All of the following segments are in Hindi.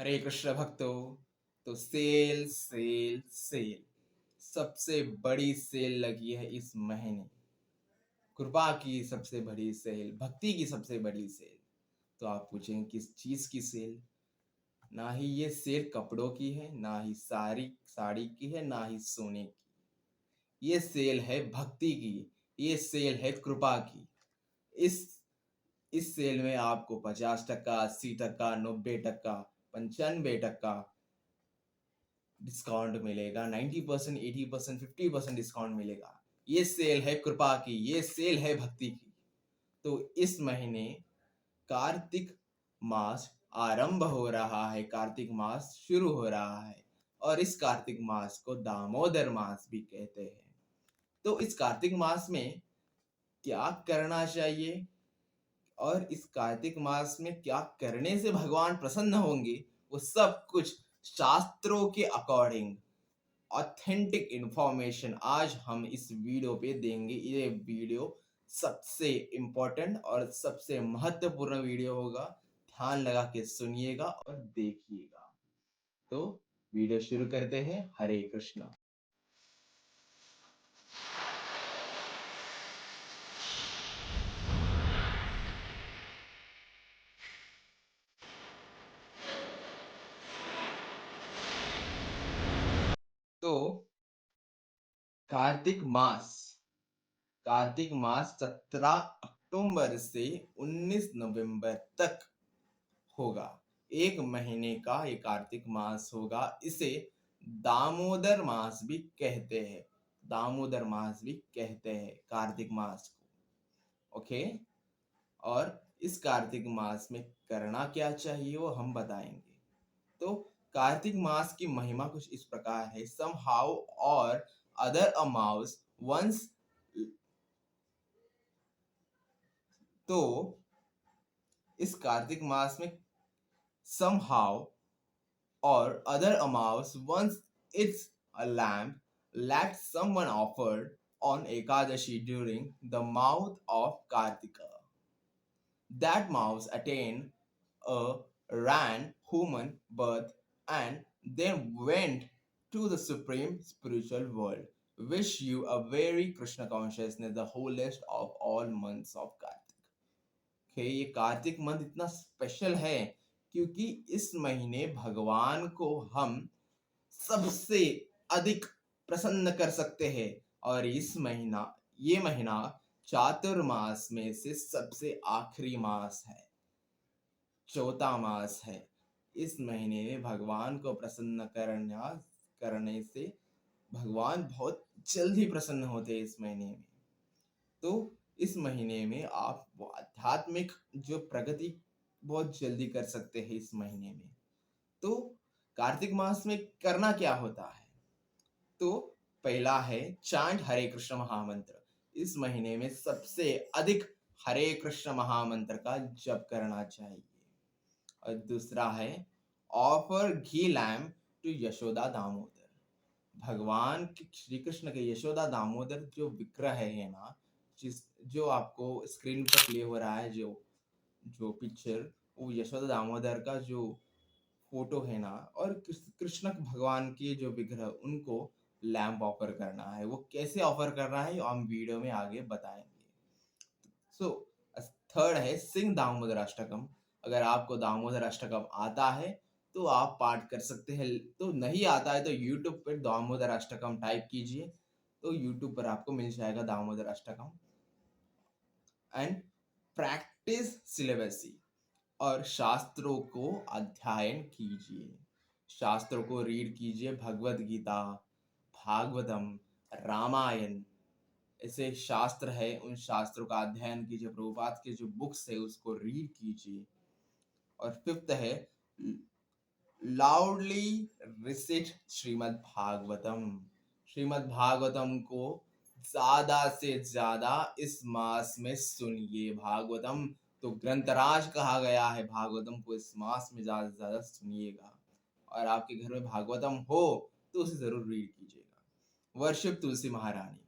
हरे कृष्ण भक्तों। तो सेल सेल सेल, सबसे बड़ी सेल लगी है इस महीने। कृपा की सबसे बड़ी सेल, भक्ति की सबसे बड़ी सेल। तो आप पूछेंगे किस चीज की सेल? ना ही ये सेल कपड़ों की है, ना ही साड़ी साड़ी की है, ना ही सोने की। ये सेल है भक्ति की, ये सेल है कृपा की। इस इस सेल में आपको 50%, 80%, 90%, 95% डिस्काउंट मिलेगा। 90%, 80%, 50% डिस्काउंट मिलेगा। ये सेल है कृपा की, ये सेल है भक्ति की। तो इस महीने कार्तिक मास आरंभ हो रहा है, कार्तिक मास शुरू हो रहा है। और इस कार्तिक मास को दामोदर मास भी कहते हैं। तो इस कार्तिक मास में क्या करना चाहिए और इस कार्तिक मास में क्या करने से भगवान प्रसन्न होंगे, वो सब कुछ शास्त्रों के अकॉर्डिंग ऑथेंटिक इंफॉर्मेशन आज हम इस वीडियो पे देंगे। ये वीडियो सबसे इम्पोर्टेंट और सबसे महत्वपूर्ण वीडियो होगा। ध्यान लगा के सुनिएगा और देखिएगा। तो वीडियो शुरू करते हैं। हरे कृष्णा। तो कार्तिक मास, कार्तिक मास 17 अक्टूबर से 19 नवंबर तक होगा। एक महीने का ये कार्तिक मास होगा। इसे दामोदर मास भी कहते हैं। दामोदर मास भी कहते हैं कार्तिक मास को। ओके। और इस कार्तिक मास में करना क्या चाहिए वो हम बताएंगे। तो कार्तिक मास की महिमा कुछ इस प्रकार है। सम हाउ और अदर अ माउस वंस, तो इस कार्तिक मास में somehow or other amounts once it's a lamb like someone offered on Ekadashi during the month of Kartika. That mouse attained a ran human birth and then went to the supreme spiritual world. Wish you a very Krishna consciousness, the holiest of all months of Kartik. Okay, ये कार्तिक मंथ इतना स्पेशल है क्योंकि इस महीने भगवान को हम सबसे अधिक प्रसन्न कर सकते हैं। और इस महीना, ये महीना चातुर्मास में से सबसे आखिरी मास है, चौथा मास है। इस महीने में भगवान को प्रसन्न करने से भगवान बहुत जल्दी प्रसन्न होते हैं इस महीने में। तो इस महीने में आप वो आध्यात्मिक जो प्रगति बहुत जल्दी कर सकते हैं इस महीने में। तो कार्तिक मास में करना क्या होता है? तो पहला है चांट हरे कृष्ण महामंत्र। इस महीने में सबसे अधिक हरे कृष्ण महामंत्र का जप करना चाहिए। और दूसरा है offer ghee lamp to Yashoda Damodar. भगवान के श्री कृष्ण के यशोदा दामोदर जो विग्रह है ना, जिस जो आपको स्क्रीन पर प्ले हो रहा है, जो जो पिक्चर, वो यशोदा दामोदर का जो फोटो है ना, और कृष्ण भगवान के जो विग्रह, उनको लैम्प ऑफर करना है। वो कैसे ऑफर करना है हम वीडियो में आगे बताएंगे। सो थर्ड है सिंह दामोदर अष्टकम। अगर आपको दामोदर अष्टकम आता है तो आप पाठ कर सकते हैं। तो नहीं आता है तो यूट्यूब पर दामोदर अष्टकम टाइप कीजिए, तो यूट्यूब पर आपको मिल जाएगा दामोदर अष्टकम। एंड प्रैक्टिस सिलेबसी, और शास्त्रों को अध्ययन कीजिए। शास्त्रों को रीड कीजिए। भगवत गीता, भागवतम, रामायण, ऐसे शास्त्र है, उन शास्त्रों का अध्ययन कीजिए। प्रभुपाद के जो बुक्स है उसको रीड कीजिए। और फिफ्थ है लाउडली रिसिट श्रीमद् भागवतम। श्रीमद् भागवतम को ज्यादा से ज्यादा इस मास में सुनिए। भागवतम तो ग्रंथराज कहा गया है, भागवतम को इस मास में ज्यादा से ज्यादा सुनिएगा। और आपके घर में भागवतम हो तो उसे जरूर रीड कीजिएगा। वर्शिप तुलसी महारानी।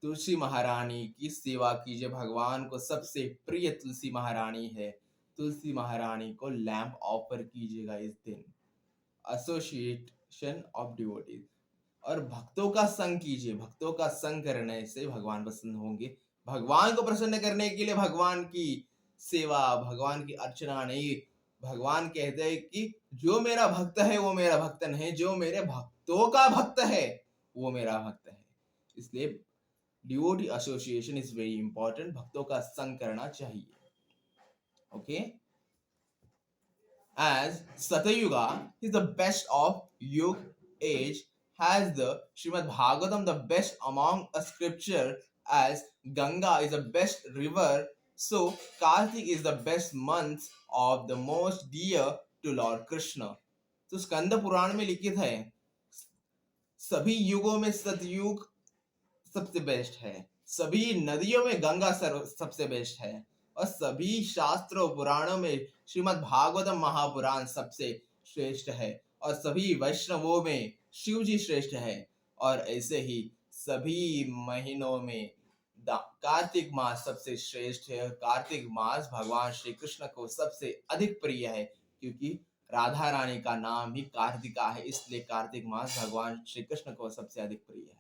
तुलसी महारानी की सेवा कीजिए। भगवान को सबसे प्रिय तुलसी महारानी है। तुलसी महारानी को लैंप ऑफर कीजिएगा इस दिन। एसोसिएशन ऑफ डिवोटीज, और भक्तों का संग कीजिए। भक्तों का संग करने से भगवान प्रसन्न होंगे। भगवान को प्रसन्न करने के लिए भगवान की सेवा, भगवान की अर्चना नहीं। भगवान कहते हैं कि जो मेरा भक्त है वो मेरा भक्त नहीं, जो मेरे भक्तों का भक्त है वो मेरा भक्त है। इसलिए devotee association is very important. भक्तों का संग करना चाहिए। Okay, as Satyuga is the best of Yug age, has the Srimad Bhagavatam the best among a scripture, as Ganga is the best river, so Kartik is the best month of the most dear to Lord Krishna. तो स्कंद पुराण में लिखित है सभी युगों में सतयुग सबसे बेस्ट है, सभी नदियों में गंगा सबसे बेस्ट है, और सभी शास्त्रों पुराणों में श्रीमद् भागवतम महापुराण सबसे श्रेष्ठ है, और सभी वैष्णवों में शिव जी श्रेष्ठ है। और ऐसे ही सभी महीनों में कार्तिक मास सबसे श्रेष्ठ है। और कार्तिक मास भगवान श्री कृष्ण को सबसे अधिक प्रिय है, क्योंकि राधा रानी का नाम ही कार्तिका है, इसलिए कार्तिक मास भगवान श्री कृष्ण को सबसे अधिक प्रिय है।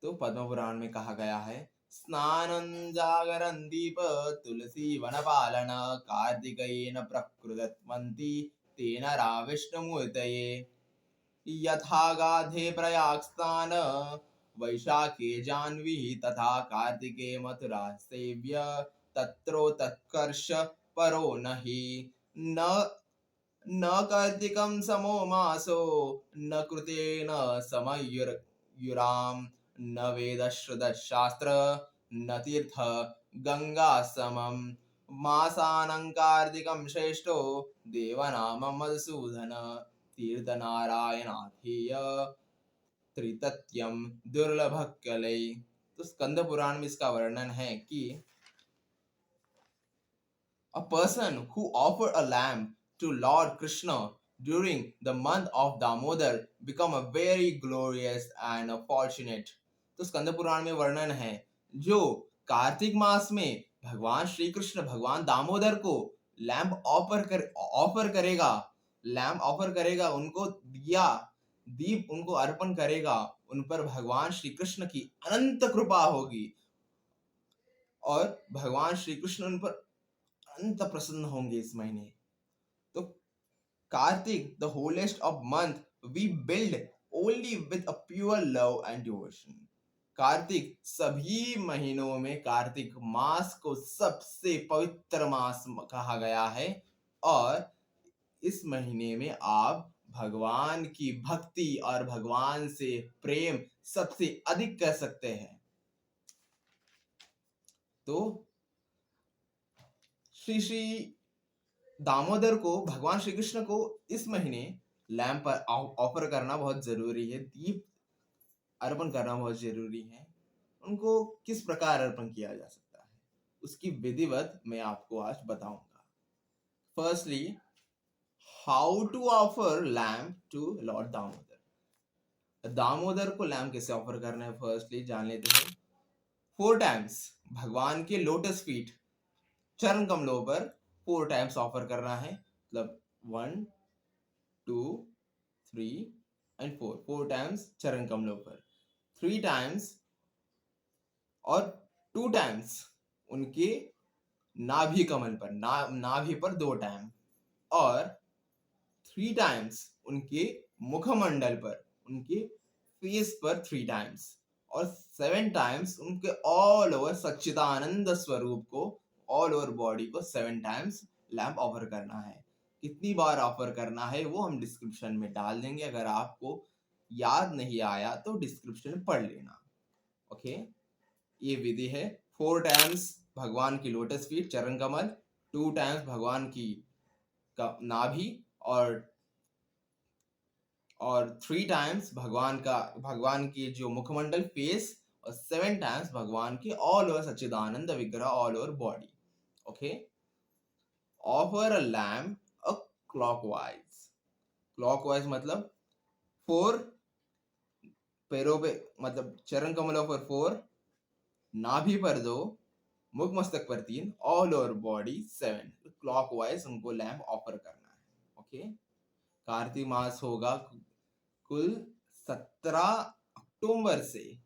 तो पद्म पुराण में कहा गया है स्नानं जागरन् दीप तुलसी वन पालन कार्तिकेयन प्रकृतवन्ति तेन राविष्णुमूर्तये यथा गाधे प्रयाग स्नान वैशाखे जाह्नवी तथा कार्तिके मथुरा सेव्य तत्रोत्कर्ष परो नहि न कार्तिकं समो मासो न कृतेन समयुराम न वेदश्रुतशास्त्र न तीर्थ गंगा समम मासानं कार्तिकं श्रेष्ठो देवनाम मधुसूदन तीर्थ नारायणाधेय त्रितत्यम दुर्लभ कलै। तो स्कंद पुराण में इसका वर्णन है कि a person who offered a lamb to Lord Krishna during the month of Damodar become a very glorious and a fortunate। तो स्कंद पुराण में वर्णन है जो कार्तिक मास में भगवान श्री कृष्ण भगवान दामोदर को लैंप ऑफर करेगा, उनको दीप उनको अर्पण करेगा, उन पर भगवान श्री कृष्ण की अनंत कृपा होगी और भगवान श्री कृष्ण उन पर अनंत प्रसन्न होंगे इस महीने। तो Kartik the holiest of month we build only with a pure love and devotion. Kartik सभी महीनों में कार्तिक मास को सबसे पवित्र मास कहा गया है, और इस महीने में आप भगवान की भक्ति और भगवान से प्रेम सबसे अधिक कर सकते हैं। तो श्री दामोदर को, भगवान श्री कृष्ण को इस महीने लैंप पर ऑफर करना बहुत जरूरी है, दीप अर्पण करना बहुत जरूरी है। उनको किस प्रकार अर्पण किया जा सकता है उसकी विधिवत मैं आपको आज बताऊंगा। Firstly, how to offer lamp to lord Damodar. Damodar को लैंप कैसे ऑफर करना है फर्स्टली जान लेते हैं। 4 टाइम्स भगवान के लोटस फीट चरण कमलों पर 4 टाइम्स ऑफर करना है, मतलब 1 2 3 एंड 4 टाइम्स चरण कमलों पर, 3 टाइम्स और 2 टाइम्स उनके नाभि कमल पर, नाभि पर 2 टाइम, और 3 टाइम्स उनके मुखमंडल पर, उनके फेस पर 3 टाइम्स, और 7 टाइम्स उनके ऑल ओवर सच्चिदानंद स्वरूप को, ऑल ओवर बॉडी को 7 टाइम्स लैंप ऑफर करना है। कितनी बार ऑफर करना है वो हम डिस्क्रिप्शन में डाल देंगे, अगर आपको याद नहीं आया तो डिस्क्रिप्शन में पढ़ लेना। ओके, ये विधि है। 4 टाइम्स भगवान की लोटस फीट चरण कमल, 2 टाइम्स भगवान की नाभि, और 3 टाइम्स भगवान की जो मुखमंडल फेस, और 7 टाइम्स भगवान की ऑल ओवर सच्चिदानंद विग्रह, all over body. Okay, offer a lamp a clockwise मतलब 4 पैरों पे, मतलब चरण कमलों पर 4, नाभि पर 2, मुख मस्तक पर 3, ऑल ओवर बॉडी 7। क्लॉकवाइज उनको लैम्प ऑफर करना है। ओके, कार्तिक मास होगा कुल 17 अक्टूबर से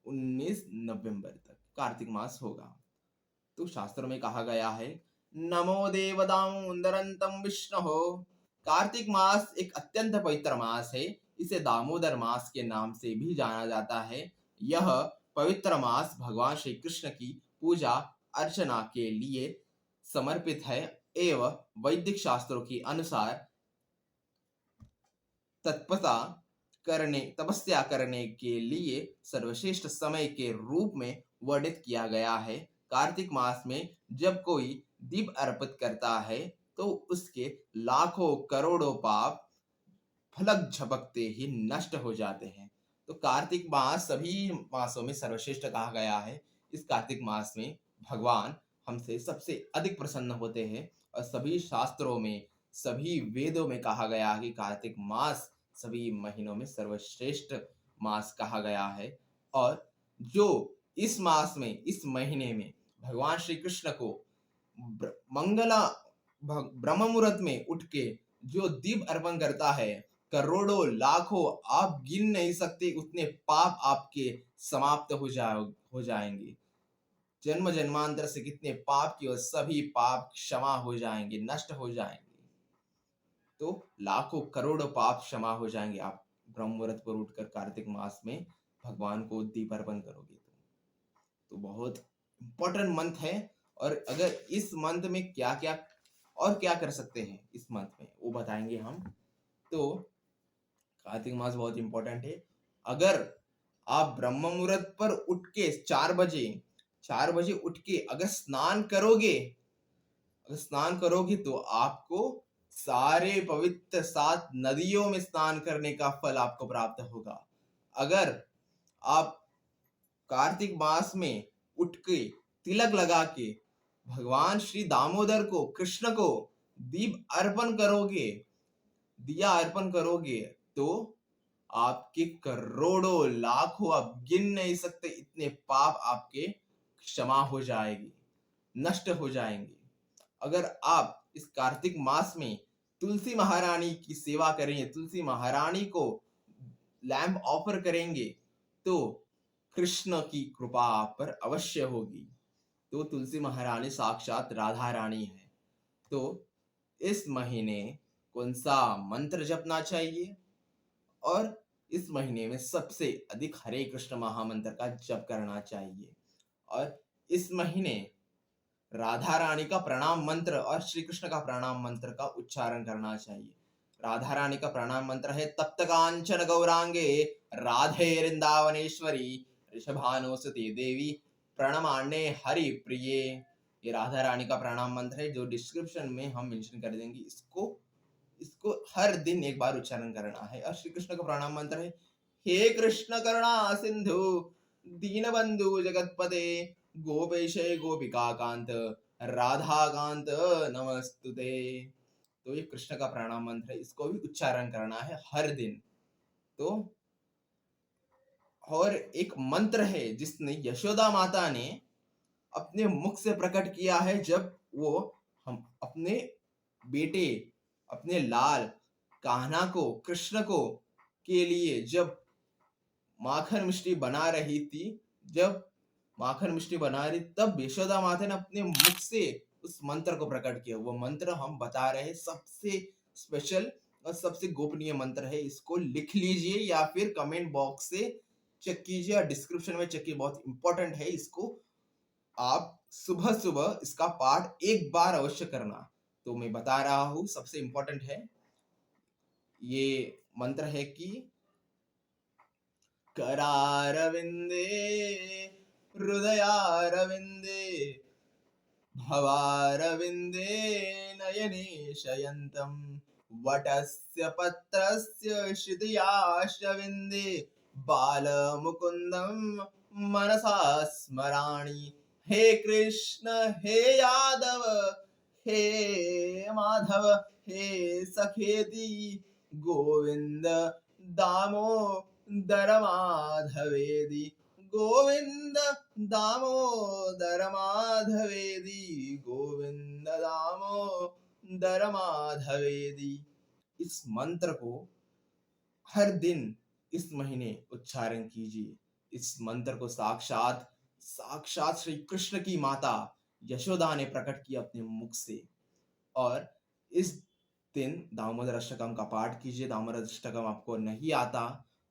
19 नवंबर तक कार्तिक मास होगा। तो शास्त्रों में कहा गया है, नमो देव दामोदरंतम विष्णु। कार्तिक मास एक अत्यंत पवित्र मास है। इसे दामोदर मास के नाम से भी जाना जाता है। यह पवित्र मास भगवान श्री कृष्ण की पूजा अर्चना के लिए समर्पित है एवं वैदिक शास्त्रों के अनुसार तपस्या करने के लिए सर्वश्रेष्ठ समय के रूप में वर्णित किया गया है। कार्तिक मास में जब कोई दीप अर्पित करता है तो उसके लाखों करोड़ों पाप फलक झपकते ही नष्ट हो जाते हैं। तो कार्तिक मास सभी मासों में सर्वश्रेष्ठ कहा गया है। इस कार्तिक मास में भगवान हमसे सबसे अधिक प्रसन्न होते हैं और सभी शास्त्रों में, सभी वेदों में कहा गया है कि कार्तिक मास सभी महीनों में सर्वश्रेष्ठ मास कहा गया है। और जो इस मास में, इस महीने में भगवान श्री कृष्ण को मंगला ब्रह्म मुहूर्त में उठ के जो दीप अर्पण करता है, करोड़ों लाखों आप गिन नहीं सकते उतने पाप आपके समाप्त हो जाएंगे। जन्म जन्मांतर से कितने पाप किए सभी पाप क्षमा हो जाएंगे, नष्ट हो जाएंगे। तो लाखों करोड़ों पाप क्षमा हो जाएंगे आप ब्रह्म मुहूर्त पर उठकर कार्तिक मास में भगवान को दीप अर्पण करोगे तो बहुत इंपॉर्टेंट मंथ है। और अगर इस मंथ में क्या क्या और क्या कर सकते हैं इस मंथ में वो बताएंगे हम। तो कार्तिक मास बहुत इंपॉर्टेंट है। अगर आप ब्रह्म मुहूर्त पर उठ के 4 बजे उठ के अगर स्नान करोगे तो आपको सारे पवित्र 7 नदियों में स्नान करने का फल आपको प्राप्त होगा। अगर आप कार्तिक मास में उठ के तिलक लगा के भगवान श्री दामोदर को, कृष्ण को दीप अर्पण करोगे, दिया अर्पण करोगे तो आपके करोड़ों लाखों आप गिन नहीं सकते इतने पाप आपके क्षमा हो जाएंगे, नष्ट हो जाएंगे। अगर आप इस कार्तिक मास में तुलसी महारानी की सेवा करेंगे, तुलसी महारानी को लैम्प ऑफर करेंगे तो कृष्ण की कृपा आप पर अवश्य होगी। तो तुलसी महारानी साक्षात राधा रानी है। तो इस महीने कौन सा मंत्र जपना चाहिए? और इस महीने में सबसे अधिक हरे कृष्ण महामंत्र का जप करना चाहिए। और इस महीने राधा रानी का प्रणाम मंत्र और श्री कृष्ण का प्रणाम मंत्र का उच्चारण करना चाहिए। राधा रानी का प्रणाम मंत्र है, तप्त कांचन गौरांगे राधे वृंदावनेश्वरी ऋषभानुसुते देवी प्रणमान्ये हरि प्रिये। ये राधा रानी का प्रणाम मंत्र है जो डिस्क्रिप्शन में हम मेंशन कर देंगे। इसको हर दिन एक बार उच्चारण करना है। और श्री कृष्ण का प्रणाम मंत्र है, हे कृष्ण करुणा सिंधु दीनबंधु जगतपते गोपेश गोपिका कांत राधा कांत नमस्तुते। तो ये कृष्ण का प्रणाम मंत्र है, इसको भी उच्चारण करना है हर दिन। तो और एक मंत्र है जिसने यशोदा माता ने अपने मुख से प्रकट किया है जब वो हम अपने बेटे, अपने लाल कान्हा को, कृष्ण को के लिए जब माखन मिष्टी बना रही थी, तब यशोदा माता ने अपने मुख से उस मंत्र को प्रकट किया। वो मंत्र हम बता रहे हैं, सबसे स्पेशल और सबसे गोपनीय मंत्र है। इसको लिख लीजिए या फिर कमेंट बॉक्स से चेक कीजिए और डिस्क्रिप्शन में चेक कीजिए, बहुत इंपॉर्टेंट है। इसको आप सुबह सुबह इसका पाठ एक बार अवश्य करना। तो मैं बता रहा हूं, सबसे इंपॉर्टेंट है ये मंत्र है कि करारविंदे हृदयारविंदे भवारविंदे नयने शयन्तम् वटस्य पत्रस्य शिथियाश्रविंदे बालमुकुन्दं मनसा स्मरामि। हे कृष्ण हे यादव हे माधव हे सखेति गोविंद दामोदर माधवेदि गोविंद दामोदर माधवेदी, गोविंद दामोदर माधवेदी। इस मंत्र को हर दिन इस महीने उच्चारण कीजिए। इस मंत्र को साक्षात साक्षात श्री कृष्ण की माता यशोदा ने प्रकट किया अपने मुख से। और इस दिन दामोदर अष्टकम का पाठ कीजिए। दामोदर अष्टकम आपको नहीं आता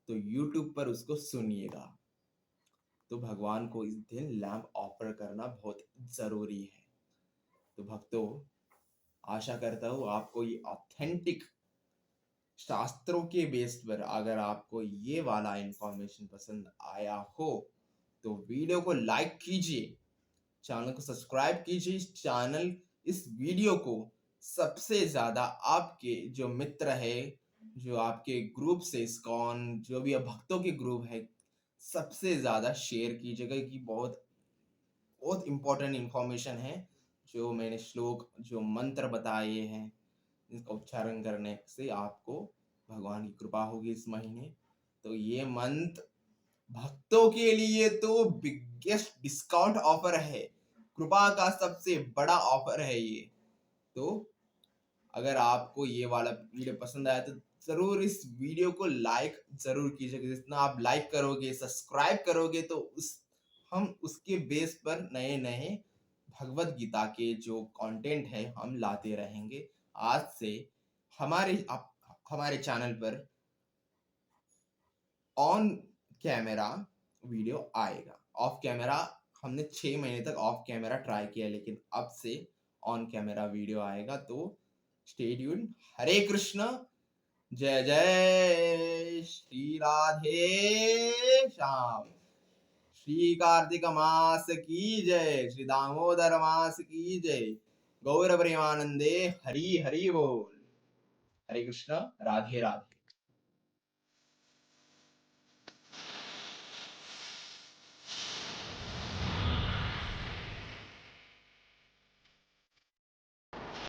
तो यूट्यूब पर उसको सुनिएगा। तो भगवान को इस दिन लैम्प ऑफर करना बहुत जरूरी है। तो भक्तों, आशा करता हूँ आपको ये ऑथेंटिक शास्त्रों के बेस पर अगर आपको ये वाला इंफॉर्मेशन पसंद आया हो तो वीडियो को लाइक कीजिए, चैनल को सब्सक्राइब कीजिए। चैनल इस वीडियो को सबसे ज्यादा आपके जो मित्र है, जो आपके ग्रुप से इस्कॉन जो भी भक्तों के ग्रुप है, सबसे ज्यादा शेयर कीजिएगा कि बहुत बहुत इंपॉर्टेंट इंफॉर्मेशन है जो मैंने श्लोक जो मंत्र बताए हैं। इसका उच्चारण करने से आपको भगवान की कृपा होगी इस महीने। तो ये मंत्र भक्तों के लिए तो बिगेस्ट डिस्काउंट ऑफर है, कृपा का सबसे बड़ा ऑफर है ये। तो अगर आपको ये वाला वीडियो पसंद आया तो जरूर इस वीडियो को लाइक जरूर कीजिएगा। जितना आप लाइक करोगे, सब्सक्राइब करोगे तो हम उसके बेस पर नए नए भगवत गीता के जो कंटेंट है हम लाते रहेंगे। आज से हमारे चैनल पर ऑन कैमरा वीडियो आएगा। ऑफ कैमरा हमने 6 महीने तक ऑफ कैमरा ट्राई किया, लेकिन अब से ऑन कैमरा वीडियो आएगा। तो स्टे ट्यून्ड। हरे कृष्ण, जय जय श्री राधे श्याम। श्री कार्तिक मास की जय, श्री दामोदर मास की जय। गौर प्रेमानंदे हरि हरि बोल। हरे कृष्ण, राधे राधे।